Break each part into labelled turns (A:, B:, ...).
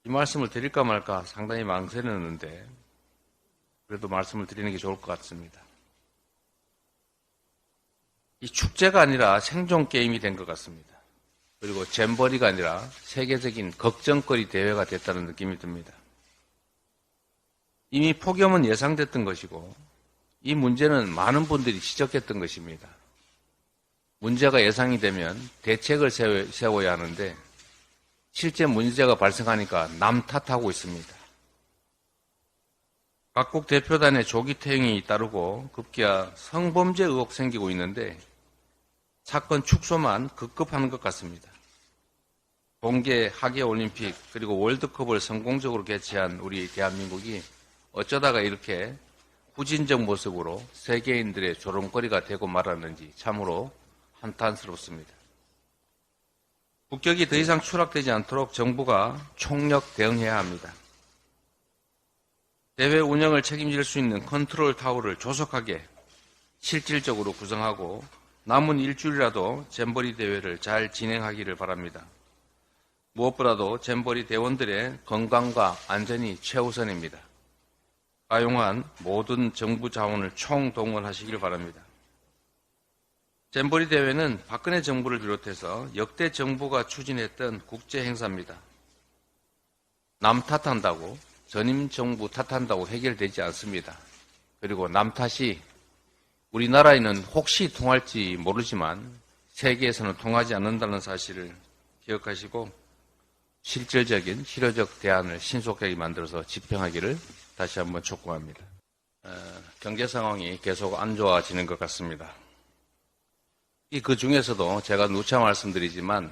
A: 이 말씀을 드릴까 말까 상당히 망설였는데 그래도 말씀을 드리는 게 좋을 것 같습니다. 이 축제가 아니라 생존 게임이 된 것 같습니다. 그리고 잼버리가 아니라 세계적인 걱정거리 대회가 됐다는 느낌이 듭니다. 이미 폭염은 예상됐던 것이고 이 문제는 많은 분들이 지적했던 것입니다. 문제가 예상이 되면 대책을 세워야 하는데 실제 문제가 발생하니까 남 탓하고 있습니다. 각국 대표단의 조기 퇴행이 따르고 급기야 성범죄 의혹 생기고 있는데 사건 축소만 급급한 것 같습니다. 동계 하계올림픽 그리고 월드컵을 성공적으로 개최한 우리 대한민국이 어쩌다가 이렇게 후진적 모습으로 세계인들의 조롱거리가 되고 말았는지 참으로 한탄스럽습니다. 국격이 더 이상 추락되지 않도록 정부가 총력 대응해야 합니다. 대회 운영을 책임질 수 있는 컨트롤 타워를 조속하게 실질적으로 구성하고 남은 일주일이라도 잼버리 대회를 잘 진행하기를 바랍니다. 무엇보다도 잼버리 대원들의 건강과 안전이 최우선입니다. 가용한 모든 정부 자원을 총동원하시길 바랍니다. 잼버리 대회는 박근혜 정부를 비롯해서 역대 정부가 추진했던 국제 행사입니다. 남 탓한다고 전임 정부 탓한다고 해결되지 않습니다. 그리고 남 탓이 우리나라에는 혹시 통할지 모르지만 세계에서는 통하지 않는다는 사실을 기억하시고 실질적인 실효적 대안을 신속하게 만들어서 집행하기를 다시 한번 촉구합니다. 경제 상황이 계속 안 좋아지는 것 같습니다. 그 중에서도 제가 누차 말씀드리지만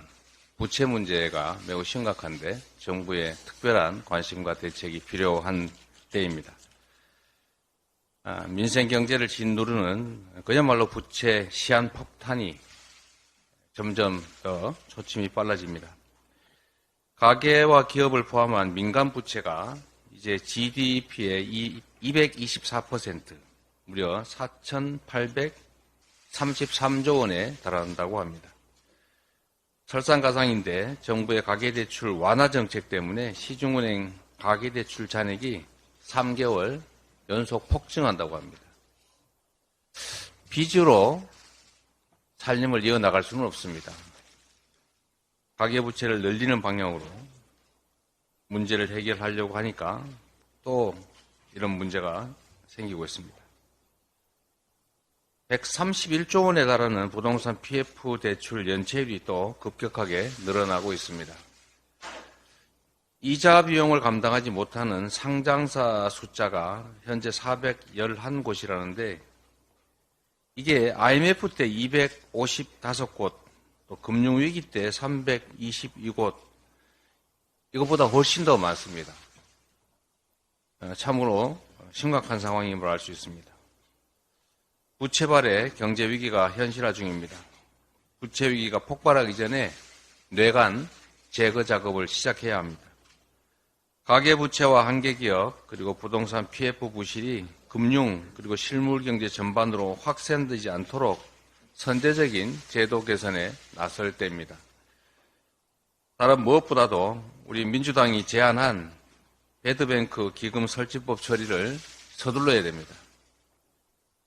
A: 부채 문제가 매우 심각한데 정부의 특별한 관심과 대책이 필요한 때입니다. 민생 경제를 짓누르는 그야말로 부채 시한 폭탄이 점점 더 초침이 빨라집니다. 가계와 기업을 포함한 민간 부채가 이제 GDP의 224%, 무려 4,833조 원에 달한다고 합니다. 설상가상인데 정부의 가계대출 완화 정책 때문에 시중은행 가계대출 잔액이 3개월 연속 폭증한다고 합니다. 빚으로 살림을 이어나갈 수는 없습니다. 가계부채를 늘리는 방향으로 문제를 해결하려고 하니까 또 이런 문제가 생기고 있습니다. 131조 원에 달하는 부동산 PF 대출 연체율이 또 급격하게 늘어나고 있습니다. 이자 비용을 감당하지 못하는 상장사 숫자가 현재 411곳이라는데 이게 IMF 때 255곳, 또 금융위기 때 322곳, 이것보다 훨씬 더 많습니다. 참으로 심각한 상황임을 알 수 있습니다. 부채발의 경제위기가 현실화 중입니다. 부채위기가 폭발하기 전에 뇌관 제거 작업을 시작해야 합니다. 가계부채와 한계기업 그리고 부동산 PF 부실이 금융 그리고 실물경제 전반으로 확산되지 않도록 선제적인 제도 개선에 나설 때입니다. 다른 무엇보다도 우리 민주당이 제안한 배드뱅크 기금 설치법 처리를 서둘러야 됩니다.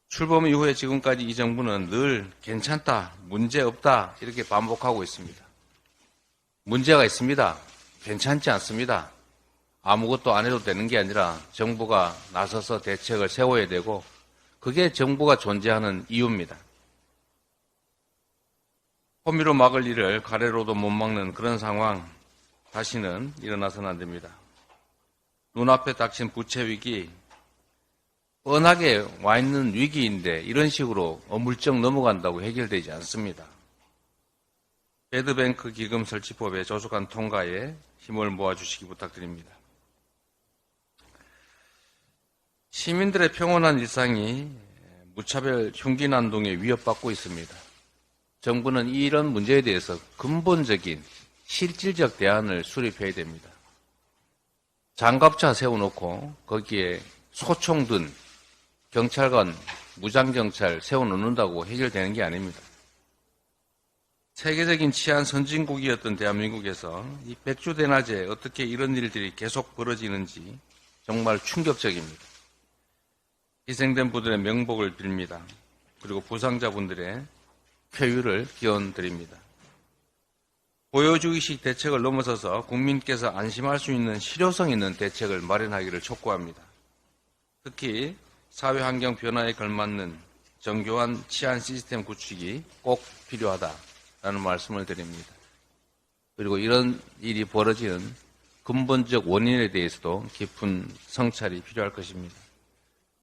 A: 출범 이후에 지금까지 이 정부는 늘 괜찮다, 문제없다 이렇게 반복하고 있습니다. 문제가 있습니다. 괜찮지 않습니다. 아무것도 안 해도 되는 게 아니라 정부가 나서서 대책을 세워야 되고 그게 정부가 존재하는 이유입니다. 호미로 막을 일을 가래로도 못 막는 그런 상황 다시는 일어나서는 안 됩니다. 눈앞에 닥친 부채 위기, 뻔하게 와 있는 위기인데 이런 식으로 어물쩍 넘어간다고 해결되지 않습니다. 배드뱅크 기금 설치법의 조속한 통과에 힘을 모아주시기 부탁드립니다. 시민들의 평온한 일상이 무차별 흉기 난동에 위협받고 있습니다. 정부는 이런 문제에 대해서 근본적인 실질적 대안을 수립해야 됩니다. 장갑차 세워놓고 거기에 소총 든 경찰관, 무장경찰 세워놓는다고 해결되는 게 아닙니다. 세계적인 치안 선진국이었던 대한민국에서 이 백주대낮에 어떻게 이런 일들이 계속 벌어지는지 정말 충격적입니다. 희생된 분들의 명복을 빌립니다. 그리고 부상자분들의 쾌유를 기원드립니다. 보여주기식 대책을 넘어서서 국민께서 안심할 수 있는 실효성 있는 대책을 마련하기를 촉구합니다. 특히 사회환경 변화에 걸맞는 정교한 치안 시스템 구축이 꼭 필요하다라는 말씀을 드립니다. 그리고 이런 일이 벌어지는 근본적 원인에 대해서도 깊은 성찰이 필요할 것입니다.